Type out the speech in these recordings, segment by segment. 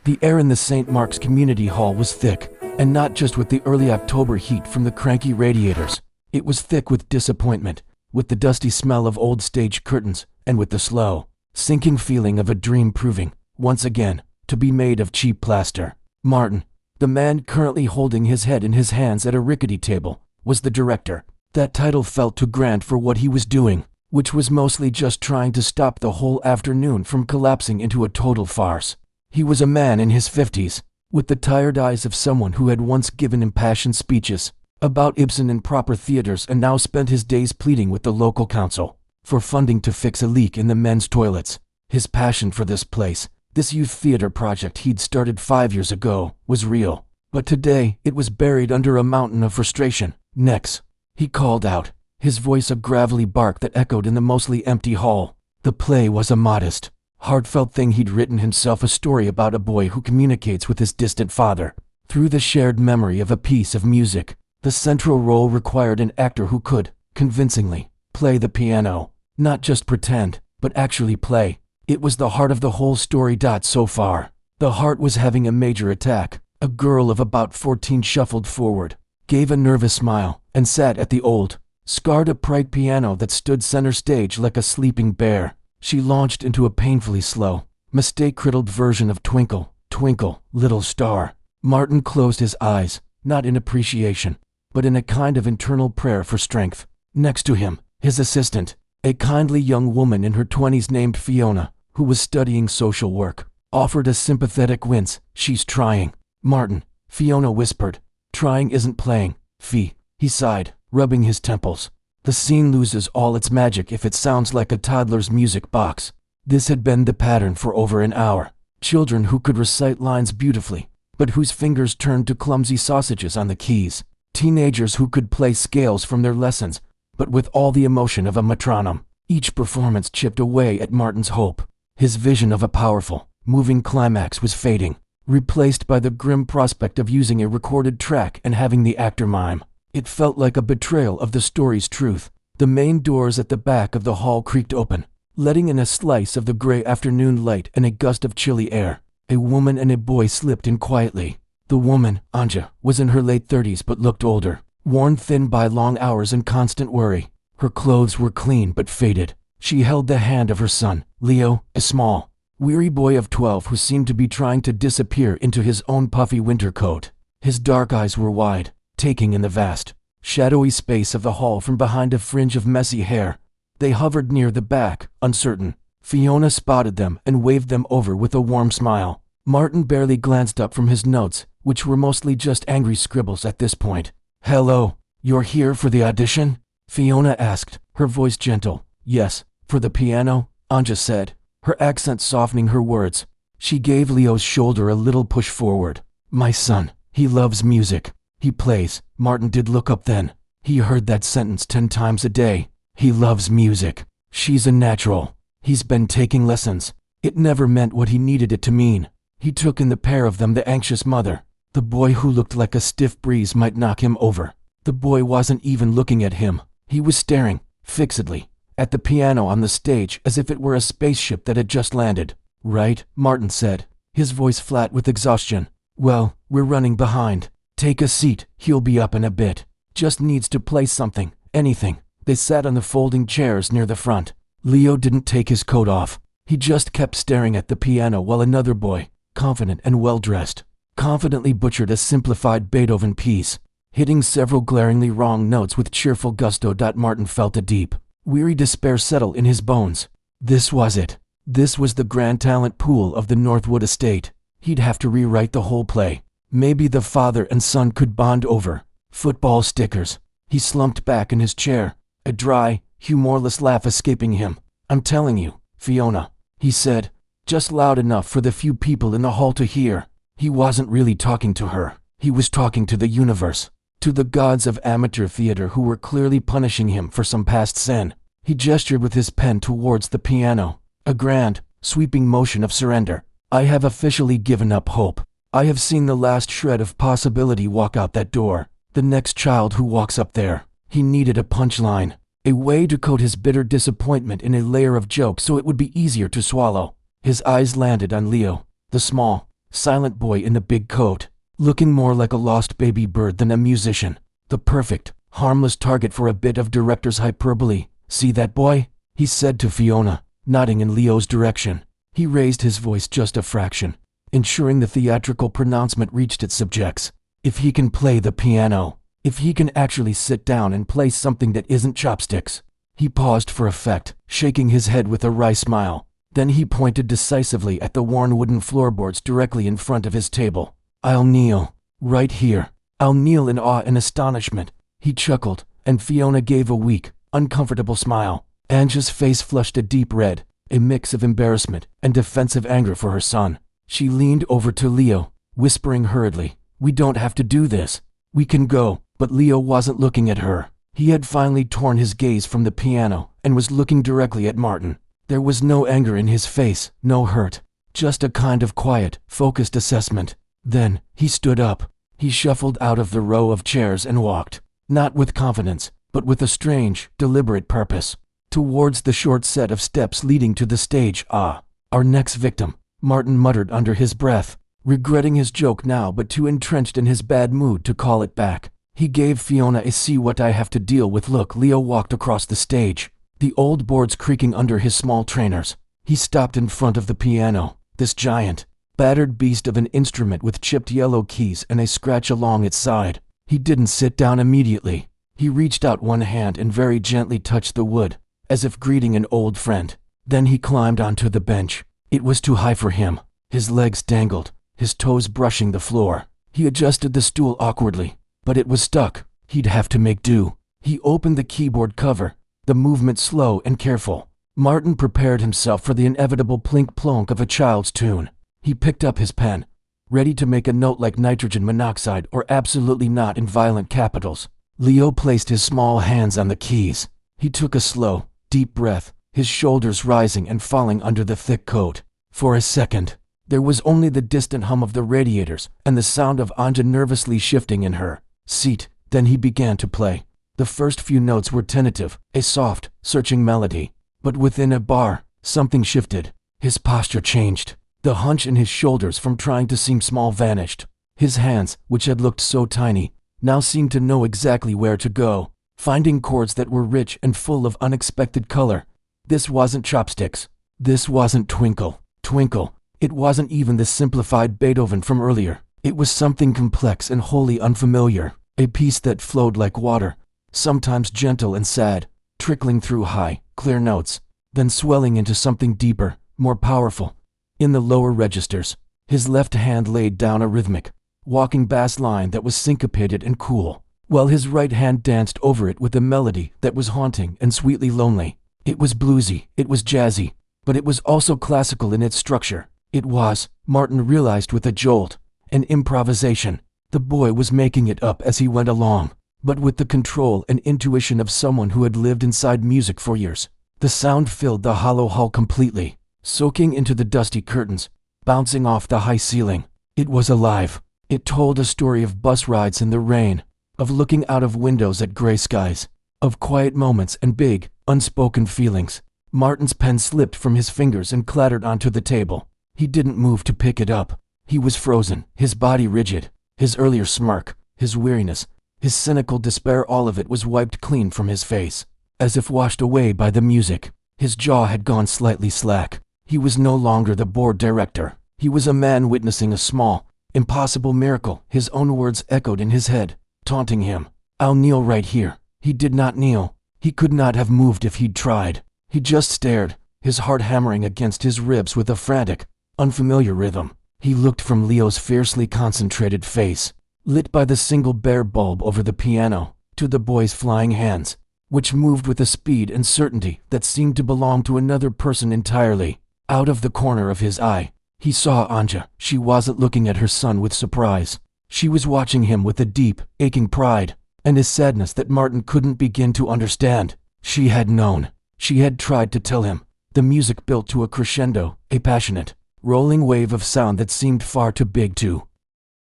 The air in the St. Mark's Community Hall was thick, and not just with the early October heat from the cranky radiators. It was thick with disappointment, with the dusty smell of old stage curtains, and with the slow, sinking feeling of a dream proving, once again, to be made of cheap plaster. Martin, the man currently holding his head in his hands at a rickety table, was the director. That title felt too grand for what he was doing, which was mostly just trying to stop the whole afternoon from collapsing into a total farce. He was a man in his 50s, with the tired eyes of someone who had once given impassioned speeches about Ibsen in proper theaters and now spent his days pleading with the local council for funding to fix a leak in the men's toilets. His passion for this place, this youth theater project he'd started 5 years ago, was real. But today, it was buried under a mountain of frustration. "Next," he called out, his voice a gravelly bark that echoed in the mostly empty hall. The play was a modest, heartfelt thing he'd written himself, a story about a boy who communicates with his distant father through the shared memory of a piece of music. The central role required an actor who could, convincingly, play the piano. Not just pretend, but actually play. It was the heart of the whole story. So far, the heart was having a major attack. A girl of about 14 shuffled forward, gave a nervous smile, and sat at the old, scarred upright piano that stood center stage like a sleeping bear. She launched into a painfully slow, mistake-riddled version of Twinkle, Twinkle, Little Star. Martin closed his eyes, not in appreciation, but in a kind of internal prayer for strength. Next to him, his assistant, a kindly young woman in her 20s named Fiona, who was studying social work, offered a sympathetic wince. "She's trying." "Martin," Fiona whispered. "Trying isn't playing, Fee," he sighed, rubbing his temples. "The scene loses all its magic if it sounds like a toddler's music box." This had been the pattern for over an hour. Children who could recite lines beautifully, but whose fingers turned to clumsy sausages on the keys. Teenagers who could play scales from their lessons, but with all the emotion of a metronome. Each performance chipped away at Martin's hope. His vision of a powerful, moving climax was fading, replaced by the grim prospect of using a recorded track and having the actor mime. It felt like a betrayal of the story's truth. The main doors at the back of the hall creaked open, letting in a slice of the gray afternoon light and a gust of chilly air. A woman and a boy slipped in quietly. The woman, Anja, was in her late 30s but looked older, worn thin by long hours and constant worry. Her clothes were clean but faded. She held the hand of her son, Leo, a small, weary boy of 12 who seemed to be trying to disappear into his own puffy winter coat. His dark eyes were wide, taking in the vast, shadowy space of the hall from behind a fringe of messy hair. They hovered near the back, uncertain. Fiona spotted them and waved them over with a warm smile. Martin barely glanced up from his notes, which were mostly just angry scribbles at this point. "Hello, you're here for the audition?" Fiona asked, her voice gentle. "Yes, for the piano," Anja said, her accent softening her words. She gave Leo's shoulder a little push forward. "My son, he loves music. He plays." Martin did look up then. He heard that sentence 10 times a day. "He loves music. She's a natural. He's been taking lessons." It never meant what he needed it to mean. He took in the pair of them, the anxious mother, the boy who looked like a stiff breeze might knock him over. The boy wasn't even looking at him. He was staring, fixedly, at the piano on the stage as if it were a spaceship that had just landed. "Right," Martin said, his voice flat with exhaustion. "Well, we're running behind. Take a seat, he'll be up in a bit. Just needs to play something, anything." They sat on the folding chairs near the front. Leo didn't take his coat off. He just kept staring at the piano while another boy, confident and well-dressed, confidently butchered a simplified Beethoven piece, hitting several glaringly wrong notes with cheerful gusto. Martin felt a deep, weary despair settle in his bones. This was it. This was the grand talent pool of the Northwood estate. He'd have to rewrite the whole play. Maybe the father and son could bond over football stickers. He slumped back in his chair, a dry, humorless laugh escaping him. "I'm telling you, Fiona," he said, just loud enough for the few people in the hall to hear. He wasn't really talking to her. He was talking to the universe, to the gods of amateur theater who were clearly punishing him for some past sin. He gestured with his pen towards the piano, a grand, sweeping motion of surrender. "I have officially given up hope. I have seen the last shred of possibility walk out that door. The next child who walks up there." He needed a punchline, a way to coat his bitter disappointment in a layer of joke so it would be easier to swallow. His eyes landed on Leo, the small, silent boy in the big coat, looking more like a lost baby bird than a musician. The perfect, harmless target for a bit of director's hyperbole. "See that boy?" he said to Fiona, nodding in Leo's direction. He raised his voice just a fraction, ensuring the theatrical pronouncement reached its subjects. "If he can play the piano, if he can actually sit down and play something that isn't chopsticks." He paused for effect, shaking his head with a wry smile. Then he pointed decisively at the worn wooden floorboards directly in front of his table. "I'll kneel. Right here. I'll kneel in awe and astonishment." He chuckled, and Fiona gave a weak, uncomfortable smile. Anja's face flushed a deep red, a mix of embarrassment and defensive anger for her son. She leaned over to Leo, whispering hurriedly, "We don't have to do this. We can go." But Leo wasn't looking at her. He had finally torn his gaze from the piano and was looking directly at Martin. There was no anger in his face, no hurt, just a kind of quiet, focused assessment. Then, he stood up. He shuffled out of the row of chairs and walked, not with confidence, but with a strange, deliberate purpose, towards the short set of steps leading to the stage. "Ah, our next victim," Martin muttered under his breath, regretting his joke now but too entrenched in his bad mood to call it back. He gave Fiona a "see what I have to deal with" look. Leo walked across the stage, the old boards creaking under his small trainers. He stopped in front of the piano, this giant, battered beast of an instrument with chipped yellow keys and a scratch along its side. He didn't sit down immediately. He reached out one hand and very gently touched the wood, as if greeting an old friend. Then he climbed onto the bench. It was too high for him. His legs dangled, his toes brushing the floor. He adjusted the stool awkwardly, but it was stuck. He'd have to make do. He opened the keyboard cover, the movement slow and careful. Martin prepared himself for the inevitable plink-plonk of a child's tune. He picked up his pen, ready to make a note like nitrogen monoxide or absolutely not in violent capitals. Leo placed his small hands on the keys. He took a slow, deep breath, his shoulders rising and falling under the thick coat. For a second, there was only the distant hum of the radiators and the sound of Anja nervously shifting in her seat. Then he began to play. The first few notes were tentative, a soft, searching melody. But within a bar, something shifted. His posture changed. The hunch in his shoulders from trying to seem small vanished. His hands, which had looked so tiny, now seemed to know exactly where to go, finding chords that were rich and full of unexpected color. This wasn't chopsticks. This wasn't Twinkle, Twinkle. It wasn't even the simplified Beethoven from earlier. It was something complex and wholly unfamiliar, a piece that flowed like water, sometimes gentle and sad, trickling through high, clear notes, then swelling into something deeper, more powerful. In the lower registers, his left hand laid down a rhythmic, walking bass line that was syncopated and cool, while his right hand danced over it with a melody that was haunting and sweetly lonely. It was bluesy, it was jazzy, but it was also classical in its structure. It was, Martin realized with a jolt, an improvisation. The boy was making it up as he went along, but with the control and intuition of someone who had lived inside music for years. The sound filled the hollow hall completely, soaking into the dusty curtains, bouncing off the high ceiling. It was alive. It told a story of bus rides in the rain, of looking out of windows at gray skies, of quiet moments and big, unspoken feelings. Martin's pen slipped from his fingers and clattered onto the table. He didn't move to pick it up. He was frozen, his body rigid. His earlier smirk, his weariness, his cynical despair, all of it was wiped clean from his face, as if washed away by the music. His jaw had gone slightly slack. He was no longer the board director. He was a man witnessing a small, impossible miracle. His own words echoed in his head, taunting him. "I'll kneel right here." He did not kneel. He could not have moved if he'd tried. He just stared, his heart hammering against his ribs with a frantic, unfamiliar rhythm. He looked from Leo's fiercely concentrated face, lit by the single bare bulb over the piano, to the boy's flying hands, which moved with a speed and certainty that seemed to belong to another person entirely. Out of the corner of his eye, he saw Anja. She wasn't looking at her son with surprise. She was watching him with a deep, aching pride, and a sadness that Martin couldn't begin to understand. She had known. She had tried to tell him. The music built to a crescendo, a passionate, rolling wave of sound that seemed far too big to.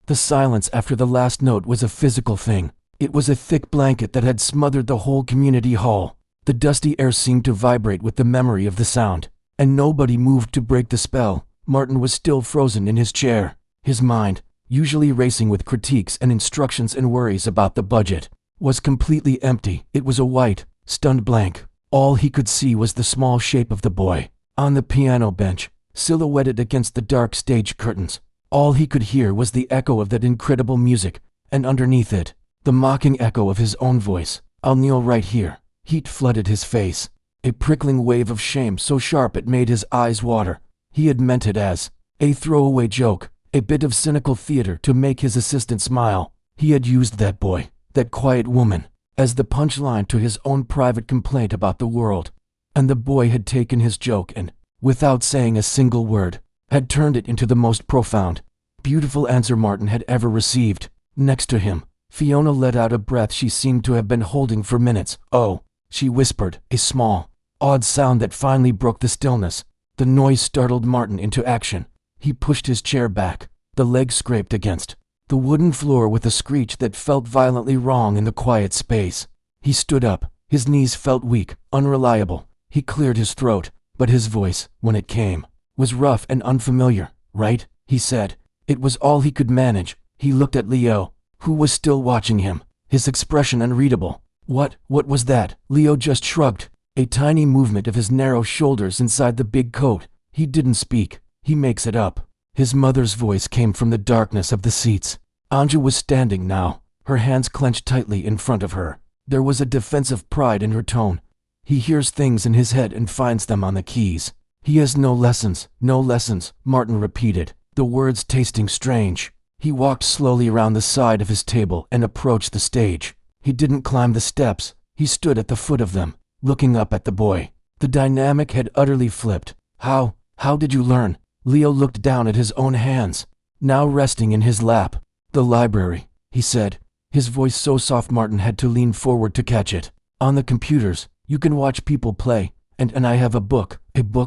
The silence after the last note was a physical thing. It was a thick blanket that had smothered the whole community hall. The dusty air seemed to vibrate with the memory of the sound, and nobody moved to break the spell. Martin was still frozen in his chair, His mind, usually racing with critiques and instructions and worries about the budget, was completely empty. It was a white, stunned blank. All he could see was the small shape of the boy, on the piano bench, silhouetted against the dark stage curtains. All he could hear was the echo of that incredible music, and underneath it, the mocking echo of his own voice. "I'll kneel right here." Heat flooded his face, a prickling wave of shame so sharp it made his eyes water. He had meant it as a throwaway joke, a bit of cynical theater to make his assistant smile. He had used that boy, that quiet woman, as the punchline to his own private complaint about the world. And the boy had taken his joke and, without saying a single word, had turned it into the most profound, beautiful answer Martin had ever received. Next to him, Fiona let out a breath she seemed to have been holding for minutes. "Oh," she whispered, a small, odd sound that finally broke the stillness. The noise startled Martin into action. He pushed his chair back. The leg scraped against the wooden floor with a screech that felt violently wrong in the quiet space. He stood up. His knees felt weak, unreliable. He cleared his throat, but his voice, when it came, was rough and unfamiliar. "Right?" he said. It was all he could manage. He looked at Leo, who was still watching him, his expression unreadable. What was that?" Leo just shrugged, a tiny movement of his narrow shoulders inside the big coat. "He didn't speak. He makes it up." His mother's voice came from the darkness of the seats. Anja was standing now, her hands clenched tightly in front of her. There was a defensive pride in her tone. "He hears things in his head and finds them on the keys. He has no lessons, Martin repeated, the words tasting strange. He walked slowly around the side of his table and approached the stage. He didn't climb the steps. He stood at the foot of them, looking up at the boy. The dynamic had utterly flipped. How did you learn?" Leo looked down at his own hands, now resting in his lap. "The library," he said, his voice so soft Martin had to lean forward to catch it. "On the computers, you can watch people play, and I have a book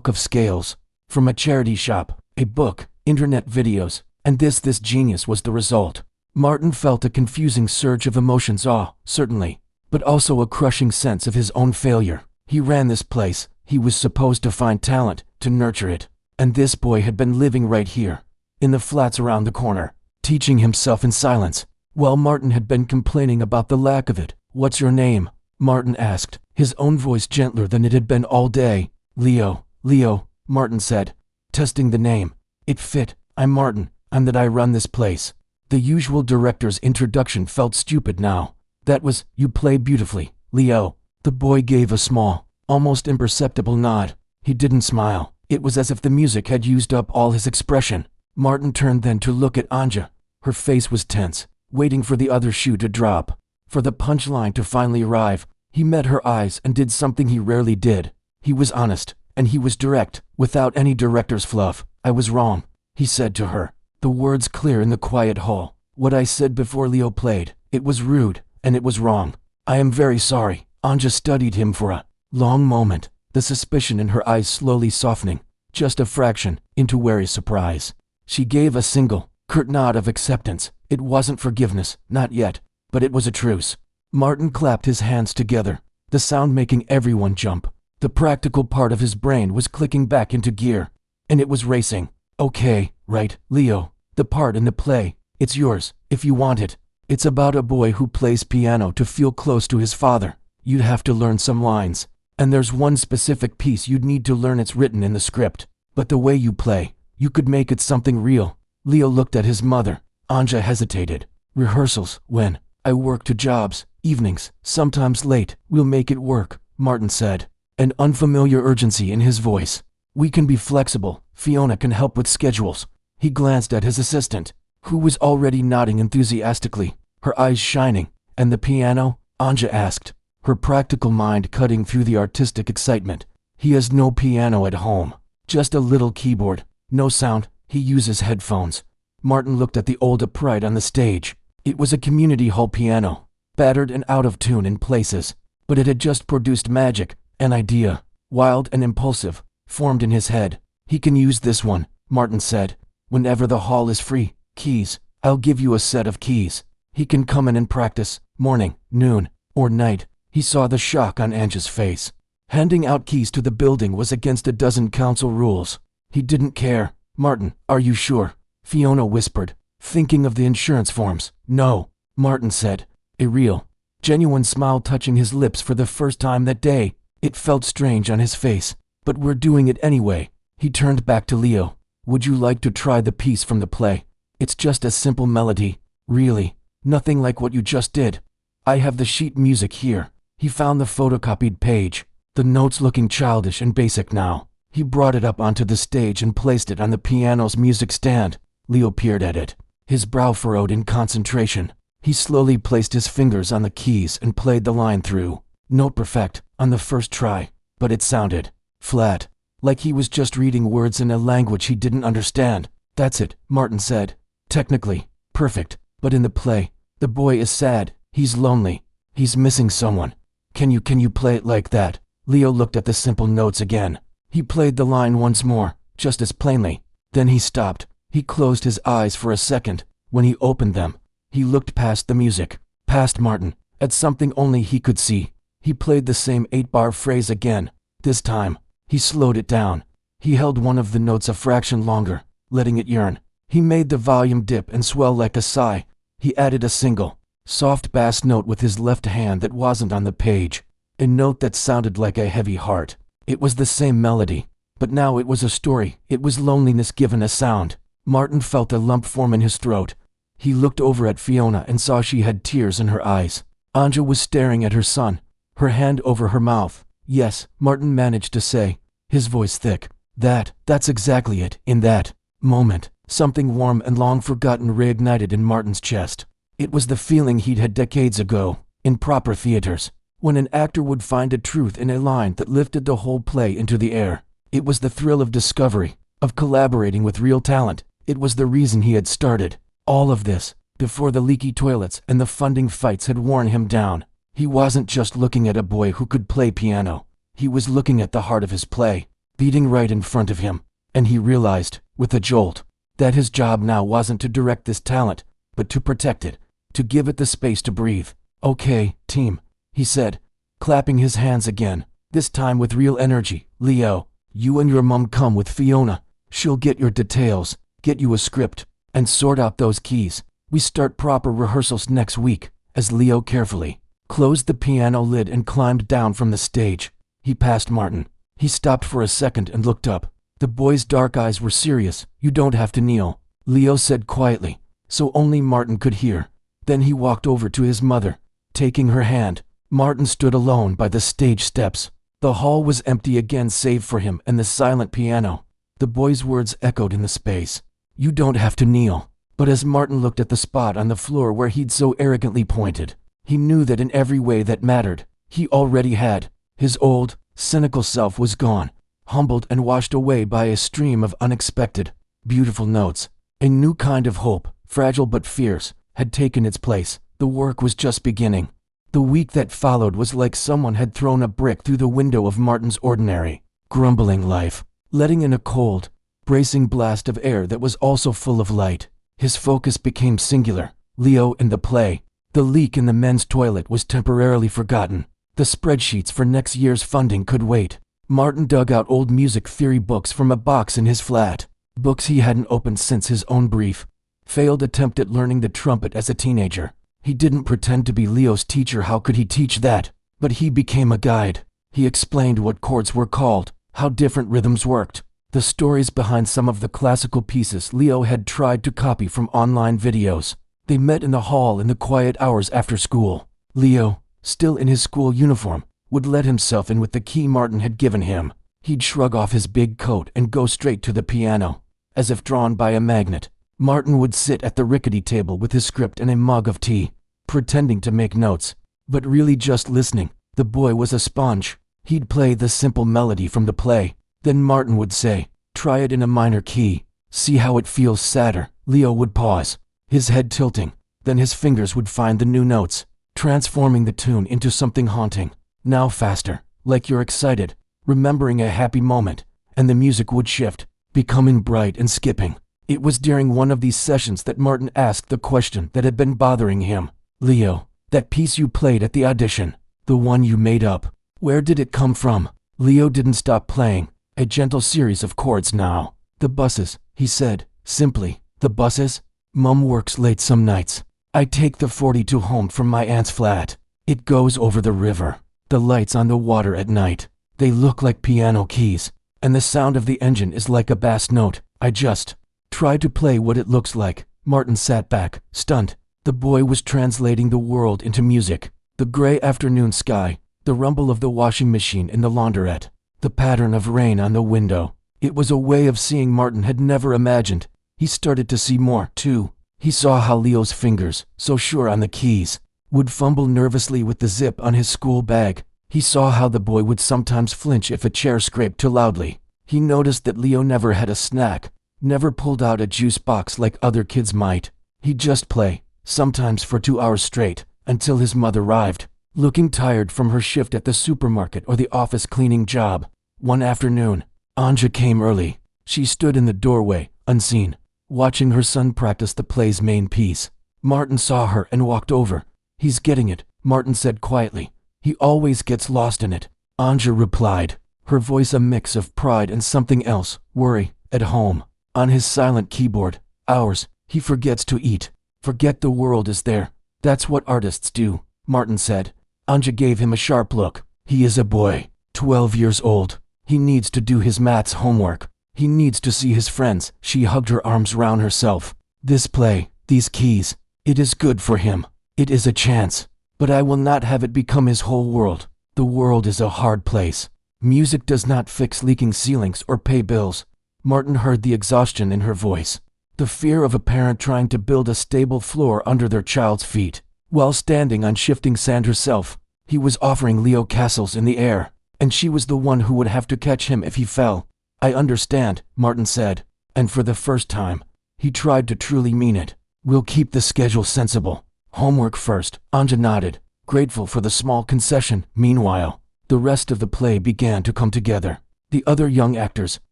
of scales. From a charity shop, a book, internet videos, and this genius was the result." Martin felt a confusing surge of emotions, awe, certainly, but also a crushing sense of his own failure. He ran this place, he was supposed to find talent, to nurture it. And this boy had been living right here, in the flats around the corner, teaching himself in silence, while Martin had been complaining about the lack of it. "What's your name?" Martin asked, his own voice gentler than it had been all day. Leo, Martin said, testing the name. It fit. "I'm Martin, I'm that I run this place." The usual director's introduction felt stupid now. "That was, you play beautifully, Leo." The boy gave a small, almost imperceptible nod. He didn't smile. It was as if the music had used up all his expression. Martin turned then to look at Anja. Her face was tense, waiting for the other shoe to drop, for the punchline to finally arrive. He met her eyes and did something he rarely did. He was honest, and he was direct, without any director's fluff. "I was wrong," he said to her, the words clear in the quiet hall. "What I said before Leo played, it was rude, and it was wrong. I am very sorry." Anja studied him for a long moment, the suspicion in her eyes slowly softening, just a fraction, into wary surprise. She gave a single, curt nod of acceptance. It wasn't forgiveness, not yet, but it was a truce. Martin clapped his hands together, the sound making everyone jump. The practical part of his brain was clicking back into gear, and it was racing. "Okay, right, Leo, the part in the play, it's yours, if you want it. It's about a boy who plays piano to feel close to his father. You'd have to learn some lines. And there's one specific piece you'd need to learn. It's written in the script. But the way you play, you could make it something real." Leo looked at his mother. Anja hesitated. "Rehearsals, when? I work 2 jobs, evenings, sometimes late. We'll make it work," Martin said, an unfamiliar urgency in his voice. "We can be flexible. Fiona can help with schedules." He glanced at his assistant, who was already nodding enthusiastically, her eyes shining. "And the piano?" Anja asked, her practical mind cutting through the artistic excitement. "He has no piano at home. Just a little keyboard. No sound. He uses headphones." Martin looked at the old upright on the stage. It was a community hall piano, battered and out of tune in places, but it had just produced magic. An idea, wild and impulsive, formed in his head. "He can use this one," Martin said, "whenever the hall is free. Keys. I'll give you a set of keys. He can come in and practice, morning, noon, or night." He saw the shock on Anja's face. Handing out keys to the building was against a dozen council rules. He didn't care. "Martin, are you sure?" Fiona whispered, thinking of the insurance forms. No, Martin said, a real, genuine smile touching his lips for the first time that day. It felt strange on his face, but we're doing it anyway. He turned back to Leo. Would you like to try the piece from the play? It's just a simple melody, really, nothing like what you just did. I have the sheet music here. He found the photocopied page, the notes looking childish and basic now. He brought it up onto the stage and placed it on the piano's music stand. Leo peered at it, his brow furrowed in concentration. He slowly placed his fingers on the keys and played the line through. Note perfect, on the first try, but it sounded flat, like he was just reading words in a language he didn't understand. That's it, Martin said. Technically, perfect, but in the play, the boy is sad, he's lonely, he's missing someone. Can you play it like that? Leo looked at the simple notes again. He played the line once more, just as plainly. Then he stopped. He closed his eyes for a second. When he opened them, he looked past the music, past Martin, at something only he could see. He played the same 8-bar phrase again. This time, he slowed it down. He held one of the notes a fraction longer, letting it yearn. He made the volume dip and swell like a sigh. He added a single, soft bass note with his left hand that wasn't on the page, a note that sounded like a heavy heart. It was the same melody, but now it was a story. It was loneliness given a sound. Martin felt a lump form in his throat. He looked over at Fiona and saw she had tears in her eyes. Anja was staring at her son, her hand over her mouth. Yes, Martin managed to say, his voice thick. That's exactly it. In that moment, something warm and long forgotten reignited in Martin's chest. It was the feeling he'd had decades ago, in proper theaters, when an actor would find a truth in a line that lifted the whole play into the air. It was the thrill of discovery, of collaborating with real talent. It was the reason he had started all of this, before the leaky toilets and the funding fights had worn him down. He wasn't just looking at a boy who could play piano. He was looking at the heart of his play, beating right in front of him. And he realized, with a jolt, that his job now wasn't to direct this talent, but to protect it, to give it the space to breathe. Okay, team, he said, clapping his hands again, this time with real energy. Leo, you and your mom come with Fiona. She'll get your details, get you a script, and sort out those keys. We start proper rehearsals next week. As Leo carefully closed the piano lid and climbed down from the stage, he passed Martin. He stopped for a second and looked up. The boy's dark eyes were serious. You don't have to kneel, Leo said quietly, so only Martin could hear. Then he walked over to his mother, taking her hand. Martin stood alone by the stage steps. The hall was empty again save for him and the silent piano. The boy's words echoed in the space. You don't have to kneel. But as Martin looked at the spot on the floor where he'd so arrogantly pointed, he knew that in every way that mattered, he already had. His old, cynical self was gone, humbled and washed away by a stream of unexpected, beautiful notes. A new kind of hope, fragile but fierce, had taken its place. The work was just beginning. The week that followed was like someone had thrown a brick through the window of Martin's ordinary, grumbling life, letting in a cold, bracing blast of air that was also full of light. His focus became singular. Leo and the play. The leak in the men's toilet was temporarily forgotten. The spreadsheets for next year's funding could wait. Martin dug out old music theory books from a box in his flat. Books he hadn't opened since his own brief, failed attempt at learning the trumpet as a teenager. He didn't pretend to be Leo's teacher. How could he teach that? But he became a guide. He explained what chords were called, how different rhythms worked, the stories behind some of the classical pieces Leo had tried to copy from online videos. They met in the hall in the quiet hours after school. Leo, still in his school uniform, would let himself in with the key Martin had given him. He'd shrug off his big coat and go straight to the piano. As if drawn by a magnet, Martin would sit at the rickety table with his script and a mug of tea, pretending to make notes, but really just listening. The boy was a sponge. He'd play the simple melody from the play. Then Martin would say, try it in a minor key. See how it feels sadder. Leo would pause, his head tilting. Then his fingers would find the new notes, transforming the tune into something haunting. Now faster, like you're excited, remembering a happy moment, and the music would shift, becoming bright and skipping. It was during one of these sessions that Martin asked the question that had been bothering him. Leo, that piece you played at the audition, the one you made up, where did it come from? Leo didn't stop playing. A gentle series of chords now. The buses, he said, simply. The buses? Mum works late some nights. I take the 42 home from my aunt's flat. It goes over the river. The lights on the water at night. They look like piano keys. And the sound of the engine is like a bass note. I just try to play what it looks like. Martin sat back, stunned. The boy was translating the world into music. The gray afternoon sky, the rumble of the washing machine in the laundrette, the pattern of rain on the window. It was a way of seeing Martin had never imagined. He started to see more, too. He saw how Leo's fingers, so sure on the keys, would fumble nervously with the zip on his school bag. He saw how the boy would sometimes flinch if a chair scraped too loudly. He noticed that Leo never had a snack, never pulled out a juice box like other kids might. He'd just play, sometimes for 2 hours straight, until his mother arrived, looking tired from her shift at the supermarket or the office cleaning job. One afternoon, Anja came early. She stood in the doorway, unseen, watching her son practice the play's main piece. Martin saw her and walked over. "He's getting it," Martin said quietly. "He always gets lost in it." Anja replied, her voice a mix of pride and something else, worry. "At home, on his silent keyboard, hours, he forgets to eat. Forget the world is there. That's what artists do," Martin said. Anja gave him a sharp look. "He is a boy, 12 years old. He needs to do his maths homework. He needs to see his friends." She hugged her arms round herself. "This play, these keys, it is good for him. It is a chance. But I will not have it become his whole world. The world is a hard place. Music does not fix leaking ceilings or pay bills." Martin heard the exhaustion in her voice, the fear of a parent trying to build a stable floor under their child's feet, while standing on shifting sand herself. He was offering Leo castles in the air, and she was the one who would have to catch him if he fell. "I understand," Martin said, and for the first time, he tried to truly mean it. "We'll keep the schedule sensible. Homework first." Anja nodded, grateful for the small concession. Meanwhile, the rest of the play began to come together. The other young actors,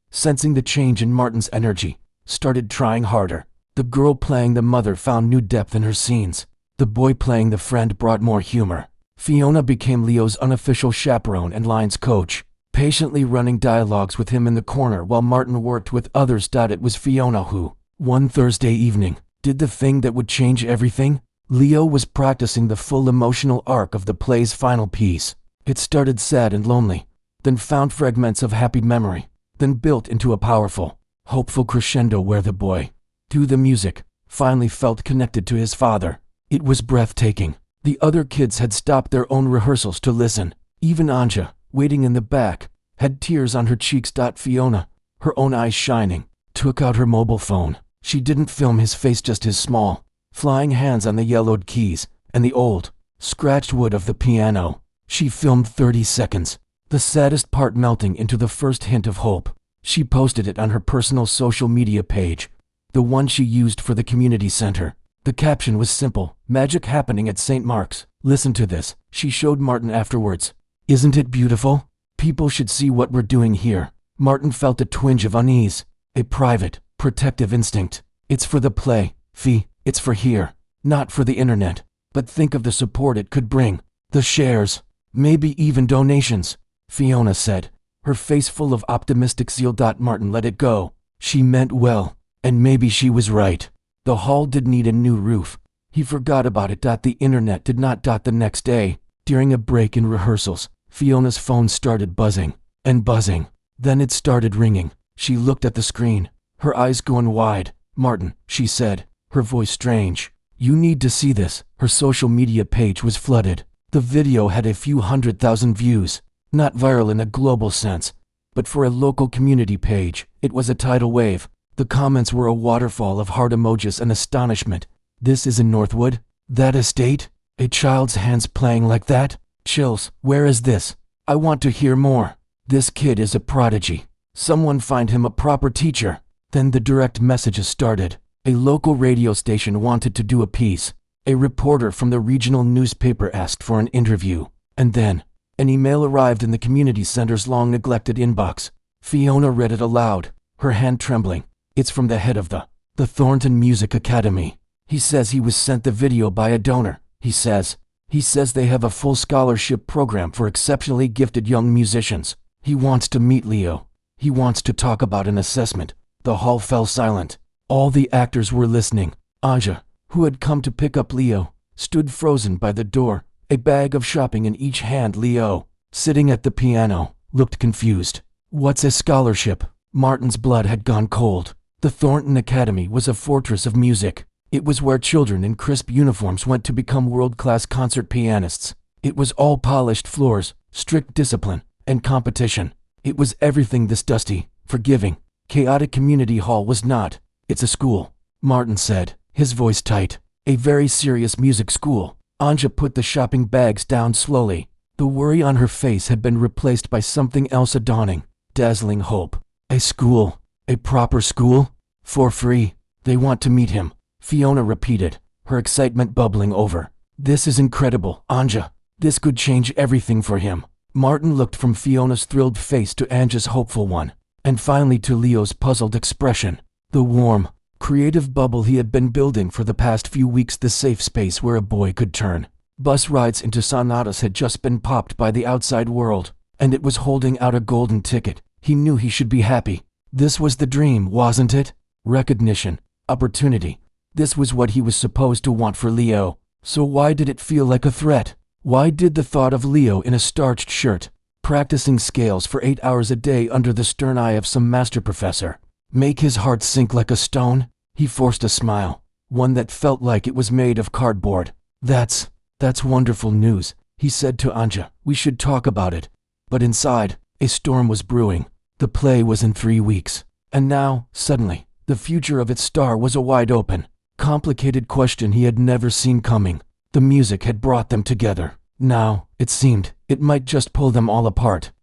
sensing the change in Martin's energy, started trying harder. The girl playing the mother found new depth in her scenes. The boy playing the friend brought more humor. Fiona became Leo's unofficial chaperone and lines coach, patiently running dialogues with him in the corner while Martin worked with others. It was Fiona who, one Thursday evening, did the thing that would change everything. Leo was practicing the full emotional arc of the play's final piece. It started sad and lonely, then found fragments of happy memory, then built into a powerful, hopeful crescendo where the boy, through the music, finally felt connected to his father. It was breathtaking. The other kids had stopped their own rehearsals to listen. Even Anja, waiting in the back, had tears on her cheeks. Fiona, her own eyes shining, took out her mobile phone. She didn't film his face, just his small, flying hands on the yellowed keys and the old, scratched wood of the piano. She filmed 30 seconds, the saddest part melting into the first hint of hope. She posted it on her personal social media page, the one she used for the community center. The caption was simple: "Magic happening at St. Mark's. Listen to this." She showed Martin afterwards. "Isn't it beautiful? People should see what we're doing here." Martin felt a twinge of unease, a private, protective instinct. "It's for the play, Fee. It's for here, not for the internet. But think of the support it could bring. The shares, maybe even donations," Fiona said, her face full of optimistic zeal. Martin let it go. She meant well, and maybe she was right. The hall did need a new roof. He forgot about it. The internet did not. The next day, during a break in rehearsals, Fiona's phone started buzzing and buzzing. Then it started ringing. She looked at the screen, her eyes going wide. "Martin," she said, her voice strange, "you need to see this." Her social media page was flooded. The video had a few 100,000 views, not viral in a global sense, but for a local community page, it was a tidal wave. The comments were a waterfall of heart emojis and astonishment. "This is in Northwood? That estate? A child's hands playing like that? Chills. Where is this? I want to hear more. This kid is a prodigy. Someone find him a proper teacher." Then the direct messages started. A local radio station wanted to do a piece. A reporter from the regional newspaper asked for an interview. And then, an email arrived in the community center's long-neglected inbox. Fiona read it aloud, her hand trembling. "It's from the head of the Thornton Music Academy. He says he was sent the video by a donor. He says they have a full scholarship program for exceptionally gifted young musicians. He wants to meet Leo. He wants to talk about an assessment." The hall fell silent. All the actors were listening. Anja, who had come to pick up Leo, stood frozen by the door, a bag of shopping in each hand. Leo, sitting at the piano, looked confused. What's a scholarship? Martin's blood had gone cold. The Thornton Academy was a fortress of music. It was where children in crisp uniforms went to become world-class concert pianists. It was all polished floors, strict discipline, and competition. It was everything this dusty, forgiving, chaotic community hall was not. It's a school, Martin said, his voice tight. A very serious music school. Anja put the shopping bags down slowly. The worry on her face had been replaced by something else, a dawning, dazzling hope. A school. A proper school? For free. They want to meet him, Fiona repeated, her excitement bubbling over. This is incredible, Anja. This could change everything for him. Martin looked from Fiona's thrilled face to Anja's hopeful one, and finally to Leo's puzzled expression. The warm, creative bubble he had been building for the past few weeks, the safe space where a boy could turn. Bus rides into Sonatas had just been popped by the outside world, and it was holding out a golden ticket. He knew he should be happy. This was the dream, wasn't it? Recognition, opportunity. This was what he was supposed to want for Leo. So why did it feel like a threat? Why did the thought of Leo in a starched shirt, practicing scales for 8 hours a day under the stern eye of some master professor, make his heart sink like a stone? He forced a smile, one that felt like it was made of cardboard. That's wonderful news, he said to Anja. We should talk about it. But inside, a storm was brewing. The play was in 3 weeks. And now, suddenly, the future of its star was a wide open, complicated question he had never seen coming. The music had brought them together. Now, it seemed, it might just pull them all apart.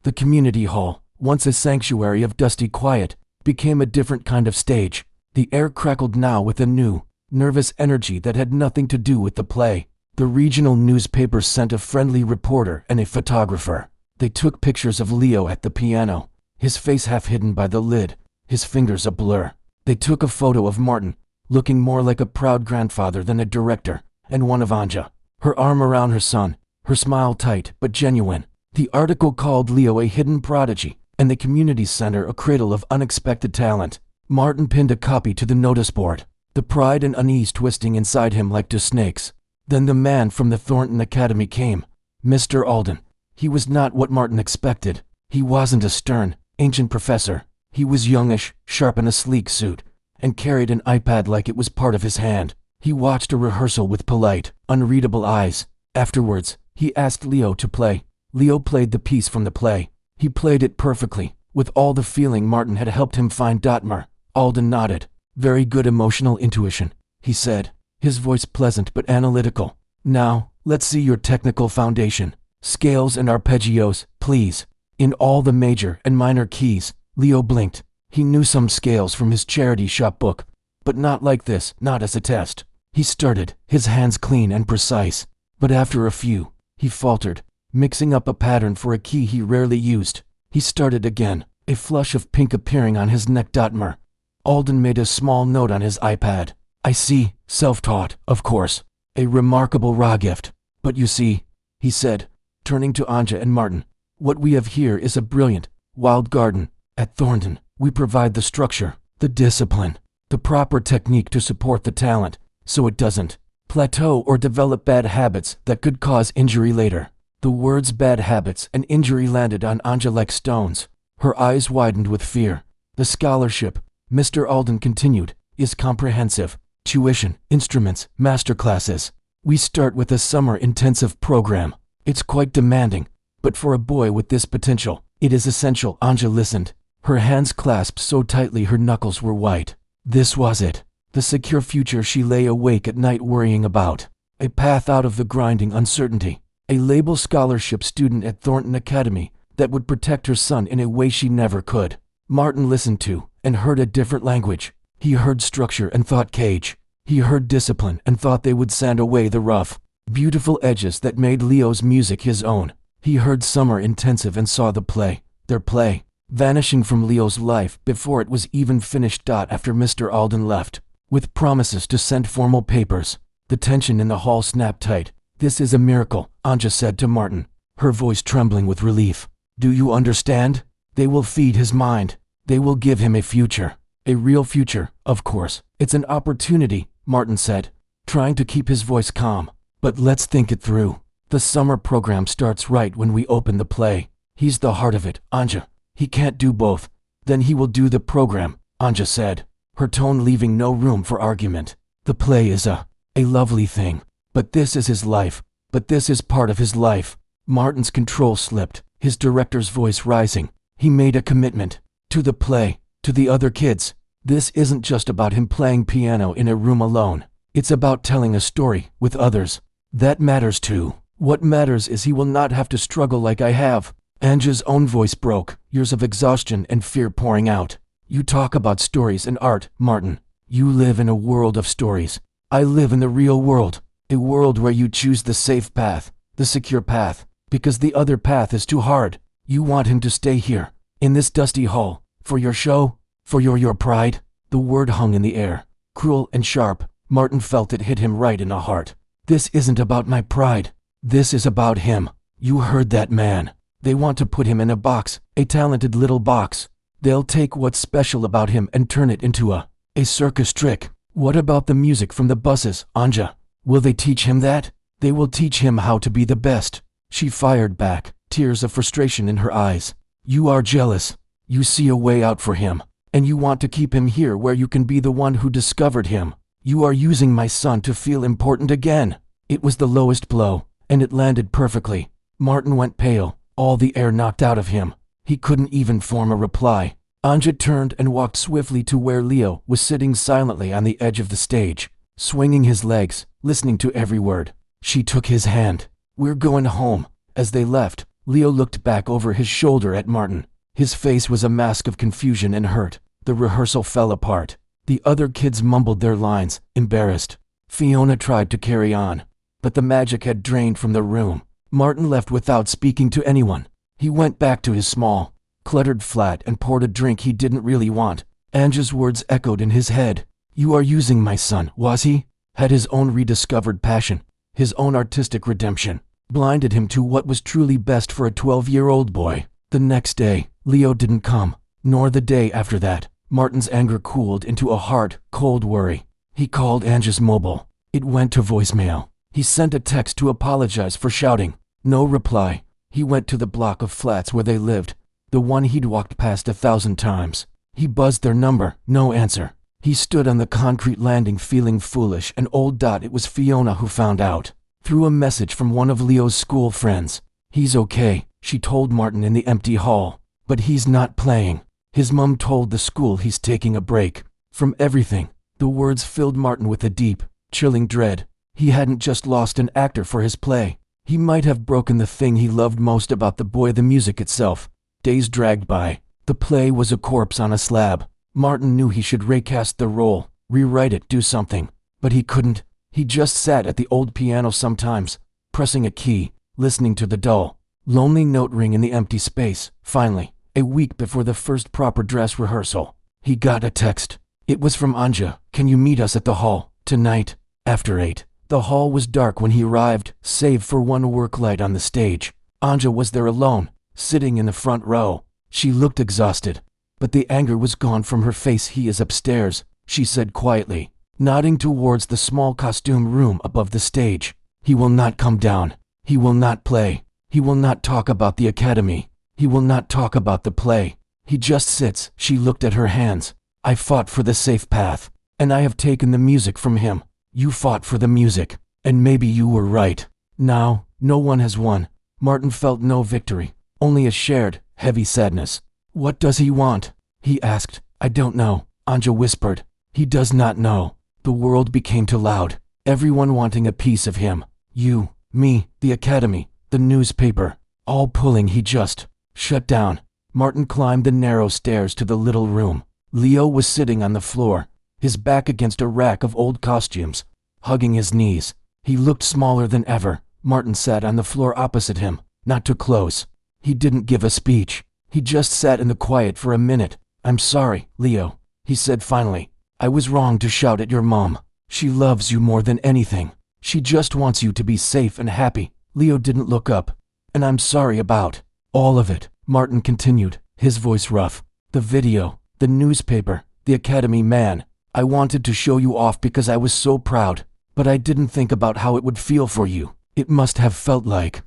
The community hall, once a sanctuary of dusty quiet, became a different kind of stage. The air crackled now with a new, nervous energy that had nothing to do with the play. The regional newspapers sent a friendly reporter and a photographer. They took pictures of Leo at the piano, his face half hidden by the lid, his fingers a blur. They took a photo of Martin, looking more like a proud grandfather than a director, and one of Anja, her arm around her son, her smile tight but genuine. The article called Leo a hidden prodigy, and the community center a cradle of unexpected talent. Martin pinned a copy to the notice board, the pride and unease twisting inside him like two snakes. Then the man from the Thornton Academy came, Mr. Alden. He was not what Martin expected. He wasn't a stern, ancient professor. He was youngish, sharp in a sleek suit, and carried an iPad like it was part of his hand. He watched a rehearsal with polite, unreadable eyes. Afterwards, he asked Leo to play. Leo played the piece from the play. He played it perfectly, with all the feeling Martin had helped him find. Dotmer. Alden nodded. Very good emotional intuition, he said, his voice pleasant but analytical. Now, let's see your technical foundation. Scales and arpeggios, please. In all the major and minor keys. Leo blinked. He knew some scales from his charity shop book, but not like this, not as a test. He started, his hands clean and precise, but after a few, he faltered, mixing up a pattern for a key he rarely used. He started again, a flush of pink appearing on his neck. Dotmer. Alden made a small note on his iPad. I see, self-taught, of course. A remarkable raw gift. But you see, he said, turning to Anja and Martin, what we have here is a brilliant, wild garden. At Thornton, we provide the structure, the discipline, the proper technique to support the talent, so it doesn't plateau or develop bad habits that could cause injury later. The words bad habits and injury landed on Anja like stones. Her eyes widened with fear. The scholarship, Mr. Alden continued, is comprehensive. Tuition, instruments, masterclasses. We start with a summer intensive program. It's quite demanding, but for a boy with this potential, it is essential. Anja listened, her hands clasped so tightly her knuckles were white. This was it, the secure future she lay awake at night worrying about. A path out of the grinding uncertainty. A label scholarship student at Thornton Academy that would protect her son in a way she never could. Martin listened to and heard a different language. He heard structure and thought cage. He heard discipline and thought they would sand away the rough, beautiful edges that made Leo's music his own. He heard summer intensive and saw the play, their play, vanishing from Leo's life before it was even finished. After Mr. Alden left, with promises to send formal papers, the tension in the hall snapped tight. This is a miracle, Anja said to Martin, her voice trembling with relief. Do you understand? They will feed his mind. They will give him a future. A real future, of course. It's an opportunity, Martin said, trying to keep his voice calm. But let's think it through. The summer program starts right when we open the play. He's the heart of it, Anja. He can't do both. Then he will do the program, Anja said, her tone leaving no room for argument. The play is a lovely thing. But this is his life. But this is part of his life. Martin's control slipped, his director's voice rising. He made a commitment. To the play. To the other kids. This isn't just about him playing piano in a room alone. It's about telling a story with others. That matters too. What matters is he will not have to struggle like I have. Anja's own voice broke, years of exhaustion and fear pouring out. You talk about stories and art, Martin. You live in a world of stories. I live in the real world. A world where you choose the safe path, the secure path, because the other path is too hard. You want him to stay here, in this dusty hall, for your show, for your pride. The word hung in the air, cruel and sharp. Martin felt it hit him right in the heart. This isn't about my pride. This is about him. You heard that man. They want to put him in a box, a talented little box. They'll take what's special about him and turn it into a circus trick. What about the music from the buses, Anja? Will they teach him that? They will teach him how to be the best. She fired back, tears of frustration in her eyes. You are jealous. You see a way out for him, and you want to keep him here where you can be the one who discovered him. You are using my son to feel important again. It was the lowest blow, and it landed perfectly. Martin went pale, all the air knocked out of him. He couldn't even form a reply. Anja turned and walked swiftly to where Leo was sitting silently on the edge of the stage, swinging his legs, listening to every word. She took his hand. We're going home. As they left, Leo looked back over his shoulder at Martin. His face was a mask of confusion and hurt. The rehearsal fell apart. The other kids mumbled their lines, embarrassed. Fiona tried to carry on, but the magic had drained from the room. Martin left without speaking to anyone. He went back to his small, cluttered flat and poured a drink he didn't really want. Anja's words echoed in his head. You are using my son, was he? Had his own rediscovered passion, his own artistic redemption, blinded him to what was truly best for a 12-year-old boy. The next day, Leo didn't come, nor the day after that. Martin's anger cooled into a hard, cold worry. He called Anja's mobile. It went to voicemail. He sent a text to apologize for shouting. No reply. He went to the block of flats where they lived, the one he'd walked past 1,000 times. He buzzed their number, no answer. He stood on the concrete landing feeling foolish and old. It was Fiona who found out, through a message from one of Leo's school friends. He's okay, she told Martin in the empty hall, but he's not playing. His mom told the school he's taking a break from everything. The words filled Martin with a deep, chilling dread. He hadn't just lost an actor for his play. He might have broken the thing he loved most about the boy, the music itself. Days dragged by. The play was a corpse on a slab. Martin knew he should recast the role, rewrite it, do something. But he couldn't. He just sat at the old piano sometimes, pressing a key, listening to the dull, lonely note ring in the empty space. Finally, a week before the first proper dress rehearsal, he got a text. It was from Anja. Can you meet us at the hall, tonight, after 8? The hall was dark when he arrived, save for one work light on the stage. Anja was there alone, sitting in the front row. She looked exhausted, but the anger was gone from her face. He is upstairs, she said quietly, nodding towards the small costume room above the stage. He will not come down. He will not play. He will not talk about the academy. He will not talk about the play. He just sits. She looked at her hands. I fought for the safe path, and I have taken the music from him. You fought for the music, and maybe you were right. Now, no one has won. Martin felt no victory, only a shared, heavy sadness. What does he want? He asked. I don't know, Anja whispered. He does not know. The world became too loud, everyone wanting a piece of him. You, me, the academy, the newspaper, all pulling. He just shut down. Martin climbed the narrow stairs to the little room. Leo was sitting on the floor, his back against a rack of old costumes, hugging his knees. He looked smaller than ever. Martin sat on the floor opposite him, not too close. He didn't give a speech. He just sat in the quiet for a minute. I'm sorry, Leo, he said finally. I was wrong to shout at your mom. She loves you more than anything. She just wants you to be safe and happy. Leo didn't look up. And I'm sorry about all of it, Martin continued, his voice rough. The video, the newspaper, The Academy man. I wanted to show you off because I was so proud, but I didn't think about how it would feel for you. It must have felt like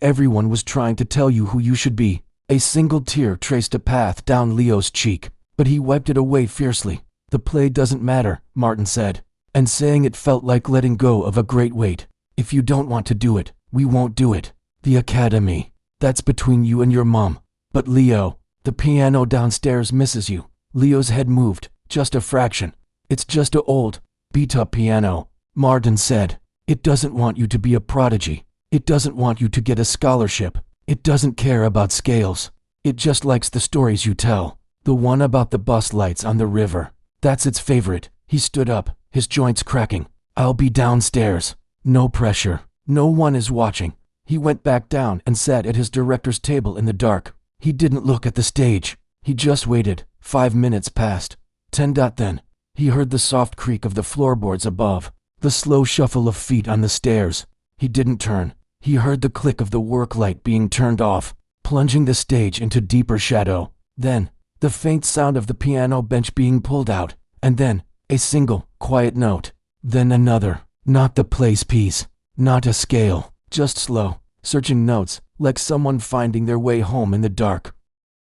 everyone was trying to tell you who you should be." A single tear traced a path down Leo's cheek, but he wiped it away fiercely. "The play doesn't matter," Martin said, and saying it felt like letting go of a great weight. "If you don't want to do it, we won't do it. The Academy, that's between you and your mom. But Leo, the piano downstairs misses you." Leo's head moved, just a fraction. "It's just a old, beat-up piano," Martin said. "It doesn't want you to be a prodigy. It doesn't want you to get a scholarship. It doesn't care about scales. It just likes the stories you tell. The one about the bus lights on the river. That's its favorite." He stood up, his joints cracking. "I'll be downstairs. No pressure. No one is watching." He went back down and sat at his director's table in the dark. He didn't look at the stage. He just waited. 5 minutes passed. 10. Then he heard the soft creak of the floorboards above, the slow shuffle of feet on the stairs. He didn't turn. He heard the click of the work light being turned off, plunging the stage into deeper shadow. Then, the faint sound of the piano bench being pulled out, and then, a single, quiet note. Then another. Not the place piece. Not a scale. Just slow, searching notes, like someone finding their way home in the dark.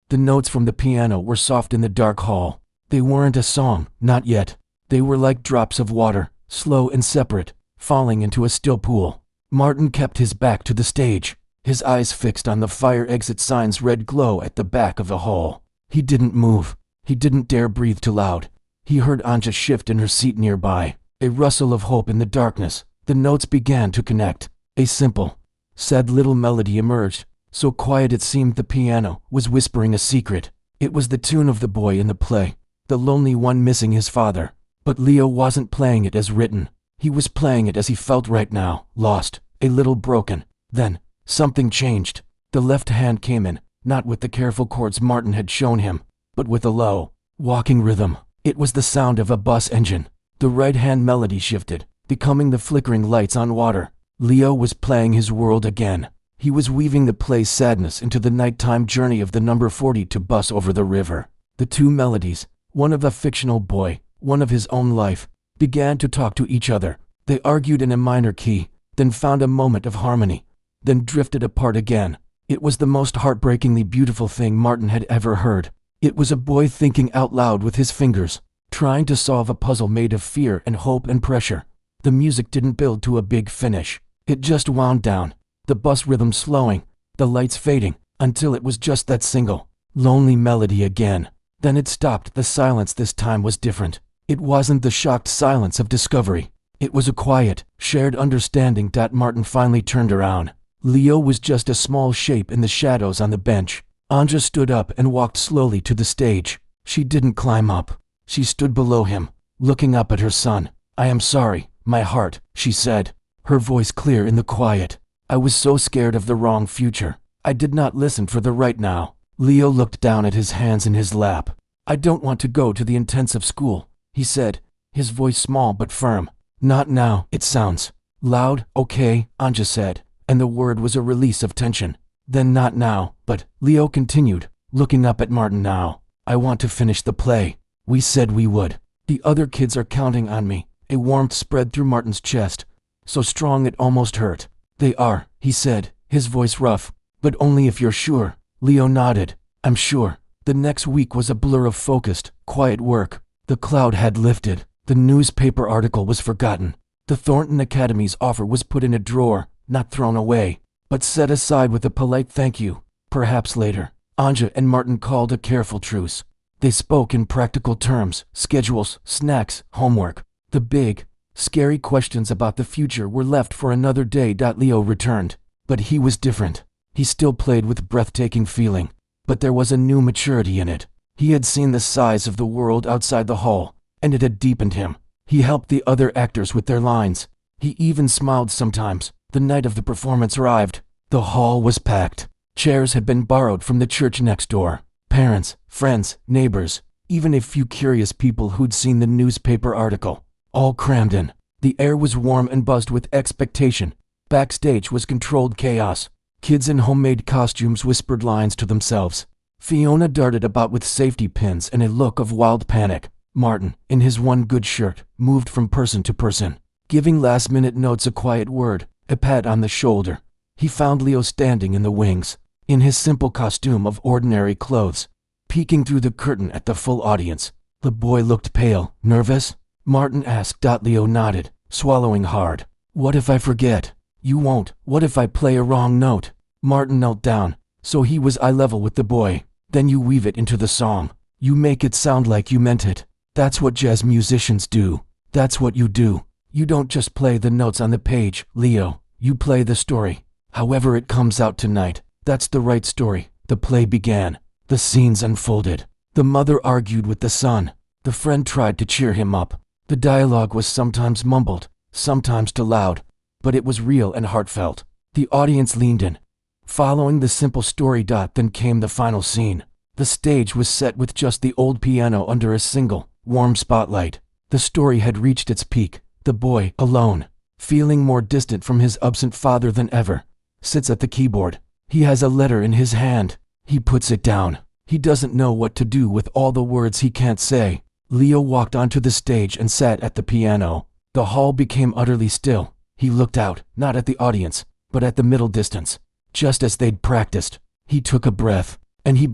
The notes from the piano were soft in the dark hall. They weren't a song, not yet. They were like drops of water, slow and separate, falling into a still pool. Martin kept his back to the stage, his eyes fixed on the fire exit sign's red glow at the back of the hall. He didn't move. He didn't dare breathe too loud. He heard Anja shift in her seat nearby, a rustle of hope in the darkness. The notes began to connect. A simple, sad little melody emerged, so quiet it seemed the piano was whispering a secret. It was the tune of the boy in the play, the lonely one missing his father. But Leo wasn't playing it as written. He was playing it as he felt right now, lost, a little broken. Then, something changed. The left hand came in, not with the careful chords Martin had shown him, but with a low, walking rhythm. It was the sound of a bus engine. The right hand melody shifted, becoming the flickering lights on water. Leo was playing his world again. He was weaving the play's sadness into the nighttime journey of the number 42 bus over the river. The two melodies, one of a fictional boy, one of his own life, began to talk to each other. They argued in a minor key, then found a moment of harmony, then drifted apart again. It was the most heartbreakingly beautiful thing Martin had ever heard. It was a boy thinking out loud with his fingers, trying to solve a puzzle made of fear and hope and pressure. The music didn't build to a big finish. It just wound down, the bus rhythm slowing, the lights fading, until it was just that single, lonely melody again. Then it stopped. The silence this time was different. It wasn't the shocked silence of discovery. It was a quiet, shared understanding. Martin finally turned around. Leo was just a small shape in the shadows on the bench. Anja stood up and walked slowly to the stage. She didn't climb up. She stood below him, looking up at her son. "I am sorry, my heart," she said, her voice clear in the quiet. "I was so scared of the wrong future. I did not listen for the right now." Leo looked down at his hands in his lap. "I don't want to go to the intensive school," he said, his voice small but firm. "Not now." "It sounds loud." "Okay," Anja said, and the word was a release of tension. "Then not now." "But," Leo continued, looking up at Martin now, "I want to finish the play. We said we would. The other kids are counting on me." A warmth spread through Martin's chest, so strong it almost hurt. "They are," he said, his voice rough. "But only if you're sure." Leo nodded. "I'm sure." The next week was a blur of focused, quiet work. The cloud had lifted. The newspaper article was forgotten. The Thornton Academy's offer was put in a drawer, not thrown away, but set aside with a polite thank you. Perhaps later. Anja and Martin called a careful truce. They spoke in practical terms: schedules, snacks, homework. The big, scary questions about the future were left for another day. Leo returned, but he was different. He still played with breathtaking feeling, but there was a new maturity in it. He had seen the size of the world outside the hall, and it had deepened him. He helped the other actors with their lines. He even smiled sometimes. The night of the performance arrived. The hall was packed. Chairs had been borrowed from the church next door. Parents, friends, neighbors, even a few curious people who'd seen the newspaper article. All crammed in. The air was warm and buzzed with expectation. Backstage was controlled chaos. Kids in homemade costumes whispered lines to themselves. Fiona darted about with safety pins and a look of wild panic. Martin, in his one good shirt, moved from person to person, giving last-minute notes, a quiet word, a pat on the shoulder. He found Leo standing in the wings, in his simple costume of ordinary clothes, peeking through the curtain at the full audience. The boy looked pale. Nervous? Martin asked. Leo nodded, swallowing hard. What if I forget? You won't. What if I play a wrong note? Martin knelt down, so he was eye level with the boy. Then you weave it into the song. You make it sound like you meant it. That's what jazz musicians do. That's what you do. You don't just play the notes on the page, Leo. You play the story. However it comes out tonight, that's the right story. The play began. The scenes unfolded. The mother argued with the son. The friend tried to cheer him up. The dialogue was sometimes mumbled, sometimes too loud, but it was real and heartfelt. The audience leaned in, following the simple story. Then came the final scene. The stage was set with just the old piano under a single, warm spotlight. The story had reached its peak. The boy, alone, feeling more distant from his absent father than ever, sits at the keyboard. He has a letter in his hand. He puts it down. He doesn't know what to do with all the words he can't say. Leo walked onto the stage and sat at the piano. The hall became utterly still. He looked out, not at the audience, but at the middle distance. Just as they'd practiced, he took a breath, and he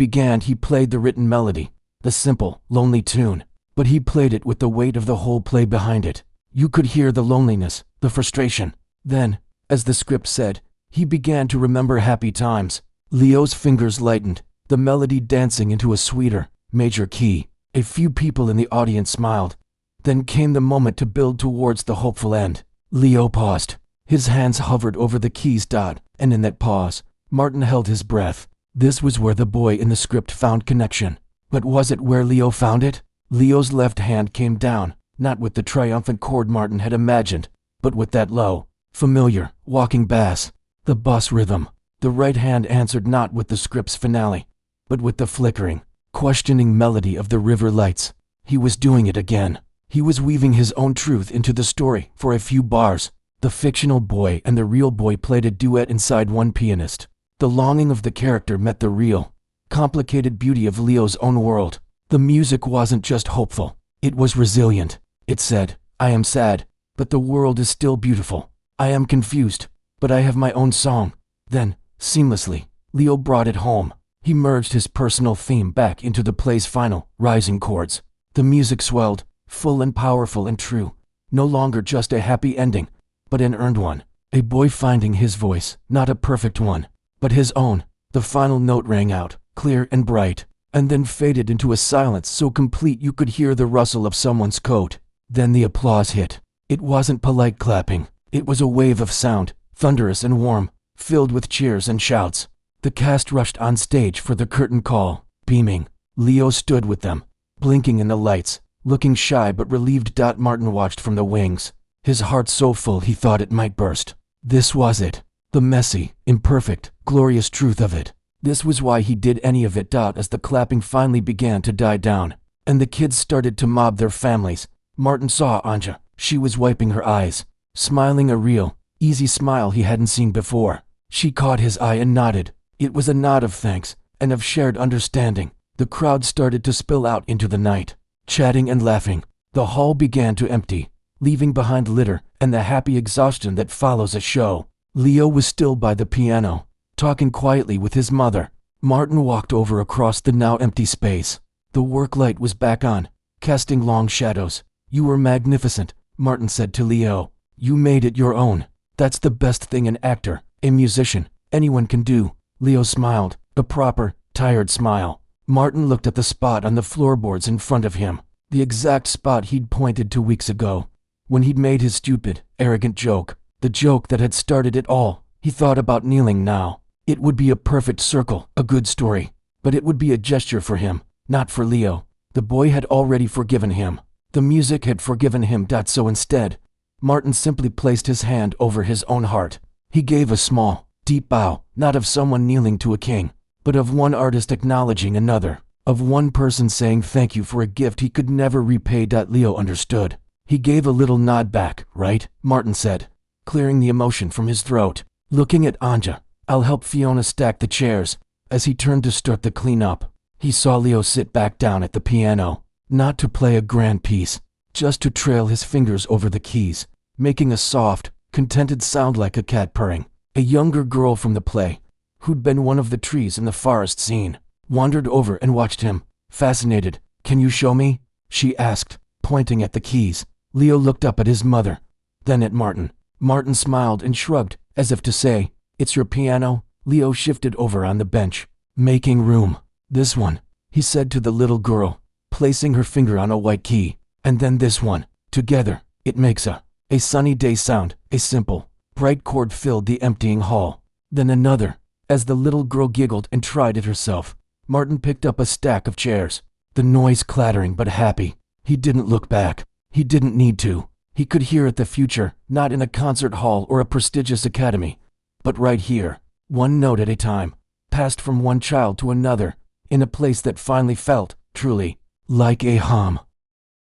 played the written melody, the simple, lonely tune, but he played it with the weight of the whole play behind it. You could hear the loneliness, the frustration. Then, as the script said, he began to remember happy times. Leo's fingers lightened, the melody dancing into a sweeter, major key. A few people in the audience smiled. Then came the moment to build towards the hopeful end. Leo paused. His hands hovered over the keys. And in that pause, Martin held his breath. This was where the boy in the script found connection. But was it where Leo found it? Leo's left hand came down, not with the triumphant chord Martin had imagined, but with that low, familiar, walking bass, the boss rhythm. The right hand answered not with the script's finale, but with the flickering, questioning melody of the river lights. He was doing it again. He was weaving his own truth into the story. For a few bars, the fictional boy and the real boy played a duet inside one pianist. The longing of the character met the real, complicated beauty of Leo's own world. The music wasn't just hopeful, it was resilient. It said, I am sad, but the world is still beautiful. I am confused, but I have my own song. Then, seamlessly, Leo brought it home. He merged his personal theme back into the play's final, rising chords. The music swelled, full and powerful and true. No longer just a happy ending, but an earned one. A boy finding his voice, not a perfect one, but his own. The final note rang out, clear and bright, and then faded into a silence so complete you could hear the rustle of someone's coat. Then the applause hit. It wasn't polite clapping. It was a wave of sound, thunderous and warm, filled with cheers and shouts. The cast rushed on stage for the curtain call. Beaming, Leo stood with them, blinking in the lights, looking shy but relieved. Martin watched from the wings, his heart so full he thought it might burst. This was it. The messy, imperfect, glorious truth of it. This was why he did any of it. As the clapping finally began to die down, and the kids started to mob their families, Martin saw Anja. She was wiping her eyes, smiling a real, easy smile he hadn't seen before. She caught his eye and nodded. It was a nod of thanks, and of shared understanding. The crowd started to spill out into the night, chatting and laughing. The hall began to empty, leaving behind litter and the happy exhaustion that follows a show. Leo was still by the piano, talking quietly with his mother. Martin walked over across the now empty space. The work light was back on, casting long shadows. You were magnificent, Martin said to Leo. You made it your own. That's the best thing an actor, a musician, anyone can do. Leo smiled, a proper, tired smile. Martin looked at the spot on the floorboards in front of him, the exact spot he'd pointed to weeks ago, when he'd made his stupid, arrogant joke, the joke that had started it all. He thought about kneeling now. It would be a perfect circle, a good story, but it would be a gesture for him, not for Leo. The boy had already forgiven him. The music had forgiven him. So instead, Martin simply placed his hand over his own heart. He gave a small, deep bow, not of someone kneeling to a king, but of one artist acknowledging another, of one person saying thank you for a gift he could never repay. Leo understood. He gave a little nod back. Right, Martin said, clearing the emotion from his throat. Looking at Anja, I'll help Fiona stack the chairs. As he turned to start the cleanup, he saw Leo sit back down at the piano. not to play a grand piece, just to trail his fingers over the keys, making a soft, contented sound like a cat purring. A younger girl from the play, who'd been one of the trees in the forest scene, wandered over and watched him, fascinated. "Can you show me?" she asked, pointing at the keys. Leo looked up at his mother, then at Martin. Martin smiled and shrugged, as if to say, "It's your piano?" Leo shifted over on the bench. "Making room. This one," he said to the little girl, placing her finger on a white key. "And then this one. Together, it makes a sunny day sound." A simple, bright chord filled the emptying hall. Then another. As the little girl giggled and tried it herself, Martin picked up a stack of chairs, the noise clattering but happy. He didn't look back. He didn't need to. He could hear at the future, not in a concert hall or a prestigious academy, but right here, one note at a time, passed from one child to another, in a place that finally felt, truly, like a hum.